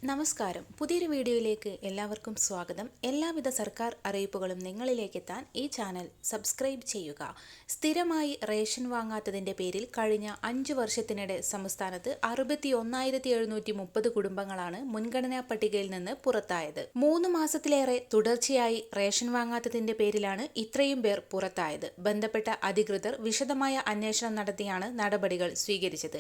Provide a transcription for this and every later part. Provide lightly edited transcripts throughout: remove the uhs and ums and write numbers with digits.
നമസ്കാരം. പുതിയൊരു വീഡിയോയിലേക്ക് എല്ലാവർക്കും സ്വാഗതം. എല്ലാവിധ സർക്കാർ അറിയിപ്പുകളും നിങ്ങളിലേക്ക് എത്താൻ ഈ ചാനൽ സബ്സ്ക്രൈബ് ചെയ്യുക. സ്ഥിരമായി റേഷൻ വാങ്ങാത്തതിന്റെ പേരിൽ കഴിഞ്ഞ 5 വർഷത്തിനിടെ സംസ്ഥാനത്ത് 61,730 കുടുംബങ്ങളാണ് മുൻഗണനാ പട്ടികയിൽ നിന്ന് പുറത്തായത്. 3 മാസത്തിലേറെ തുടർച്ചയായി റേഷൻ വാങ്ങാത്തതിന്റെ പേരിലാണ് ഇത്രയും പേർ പുറത്തായത്. ബന്ധപ്പെട്ട അധികൃതർ വിശദമായ അന്വേഷണം നടത്തിയാണ് നടപടികൾ സ്വീകരിച്ചത്.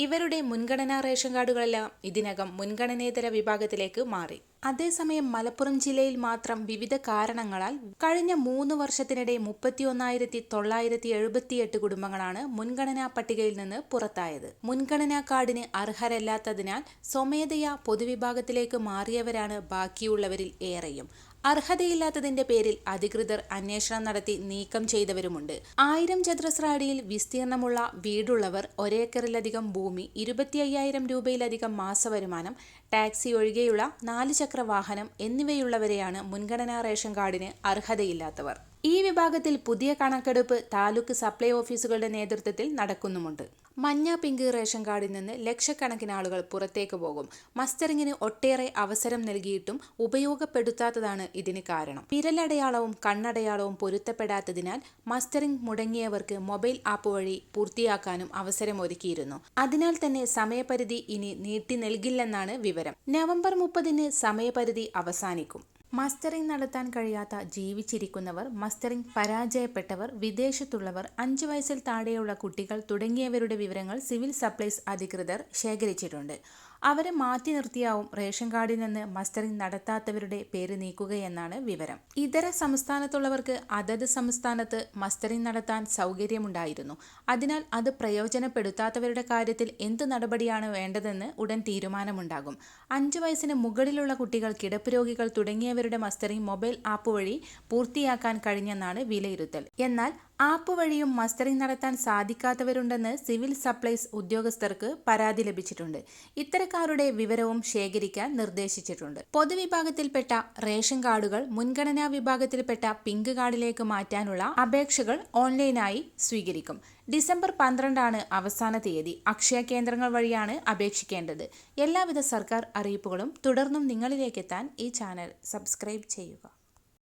ഇവരുടെ മുൻഗണനാ റേഷൻ കാർഡുകളെല്ലാം ഇതിനകം മുൻഗണനേതര വിഭാഗത്തിലേക്ക് മാറി. അതേസമയം മലപ്പുറം ജില്ലയിൽ മാത്രം വിവിധ കാരണങ്ങളാൽ കഴിഞ്ഞ 3 വർഷത്തിനിടെ 31,978 കുടുംബങ്ങളാണ് മുൻഗണനാ പട്ടികയിൽ നിന്ന് പുറത്തായത്. മുൻഗണനാ കാർഡിന് അർഹരല്ലാത്തതിനാൽ സ്വമേധയാ പൊതുവിഭാഗത്തിലേക്ക് മാറിയവരാണ് ബാക്കിയുള്ളവരിൽ ഏറെയും. അർഹതയില്ലാത്തതിന്റെ പേരിൽ അധികൃതർ അന്വേഷണം നടത്തി നീക്കം ചെയ്തവരുമുണ്ട്. 1000 ചതുരശ്ര അടിയിൽ വിസ്തീർണമുള്ള വീടുള്ളവർ, ഒരേക്കറിലധികം ഭൂമി, 25,000 രൂപയിലധികം മാസവരുമാനം, ടാക്സി ഒഴികെയുള്ള 4 ചക്ര വാഹനം എന്നിവയുള്ളവരെയാണ് മുൻഗണനാ റേഷൻ കാർഡിന് അർഹതയില്ലാത്തവർ. ഈ വിഭാഗത്തിൽ പുതിയ കണക്കെടുപ്പ് താലൂക്ക് സപ്ലൈ ഓഫീസുകളുടെ നേതൃത്വത്തിൽ നടക്കുന്നുമുണ്ട്. മഞ്ഞ, പിങ്ക് റേഷൻ കാർഡിൽ നിന്ന് ലക്ഷക്കണക്കിന് ആളുകൾ പുറത്തേക്ക് പോകും. മസ്റ്ററിങ്ങിന് ഒട്ടേറെ അവസരം നൽകിയിട്ടും ഉപയോഗപ്പെടുത്താത്തതാണ് ഇതിന് കാരണം. വിരലടയാളവും കണ്ണടയാളവും പൊരുത്തപ്പെടാത്തതിനാൽ മസ്റ്ററിംഗ് മുടങ്ങിയവർക്ക് മൊബൈൽ ആപ്പ് വഴി പൂർത്തിയാക്കാനും അവസരമൊരുക്കിയിരുന്നു. അതിനാൽ തന്നെ സമയപരിധി ഇനി നീട്ടി നൽകില്ലെന്നാണ് വിവരം. നവംബർ 30-ന് സമയപരിധി അവസാനിക്കും. മസ്റ്ററിംഗ് നടത്താൻ കഴിയാത്ത ജീവിച്ചിരിക്കുന്നവർ, മസ്റ്ററിംഗ് പരാജയപ്പെട്ടവർ, വിദേശത്തുള്ളവർ, 5 വയസ്സിൽ താഴെയുള്ള കുട്ടികൾ തുടങ്ങിയവരുടെ വിവരങ്ങൾ സിവിൽ സപ്ലൈസ് അധികൃതർ ശേഖരിച്ചിട്ടുണ്ട്. അവരെ മാറ്റി നിർത്തിയാവും റേഷൻ കാർഡിൽ നിന്ന് മസ്റ്ററിംഗ് നടത്താത്തവരുടെ പേര് നീക്കുകയെന്നാണ് വിവരം. ഇതര സംസ്ഥാനത്തുള്ളവർക്ക് അതത് സംസ്ഥാനത്ത് മസ്റ്ററിംഗ് നടത്താൻ സൗകര്യമുണ്ടായിരുന്നു. അതിനാൽ അത് പ്രയോജനപ്പെടുത്താത്തവരുടെ കാര്യത്തിൽ എന്ത് നടപടിയാണ് വേണ്ടതെന്ന് ഉടൻ തീരുമാനമുണ്ടാകും. 5 വയസ്സിന് മുകളിലുള്ള കുട്ടികൾ, കിടപ്പ് രോഗികൾ തുടങ്ങിയവരുടെ മസ്റ്ററിംഗ് മൊബൈൽ ആപ്പ് വഴി പൂർത്തിയാക്കാൻ കഴിഞ്ഞെന്നാണ് വിലയിരുത്തൽ. എന്നാൽ ആപ്പ് വഴിയും മസ്റ്ററിംഗ് നടത്താൻ സാധിക്കാത്തവരുണ്ടെന്ന് സിവിൽ സപ്ലൈസ് ഉദ്യോഗസ്ഥർക്ക് പരാതി ലഭിച്ചിട്ടുണ്ട്. ഇത്തരക്കാരുടെ വിവരവും ശേഖരിക്കാൻ നിർദ്ദേശിച്ചിട്ടുണ്ട്. പൊതുവിഭാഗത്തിൽപ്പെട്ട റേഷൻ കാർഡുകൾ മുൻഗണനാ വിഭാഗത്തിൽപ്പെട്ട പിങ്ക് കാർഡിലേക്ക് മാറ്റാനുള്ള അപേക്ഷകൾ ഓൺലൈനായി സ്വീകരിക്കും. ഡിസംബർ 12 അവസാന തീയതി. അക്ഷയ കേന്ദ്രങ്ങൾ വഴിയാണ് അപേക്ഷിക്കേണ്ടത്. എല്ലാവിധ സർക്കാർ അറിയിപ്പുകളും തുടർന്നും നിങ്ങളിലേക്കെത്താൻ ഈ ചാനൽ സബ്സ്ക്രൈബ് ചെയ്യുക.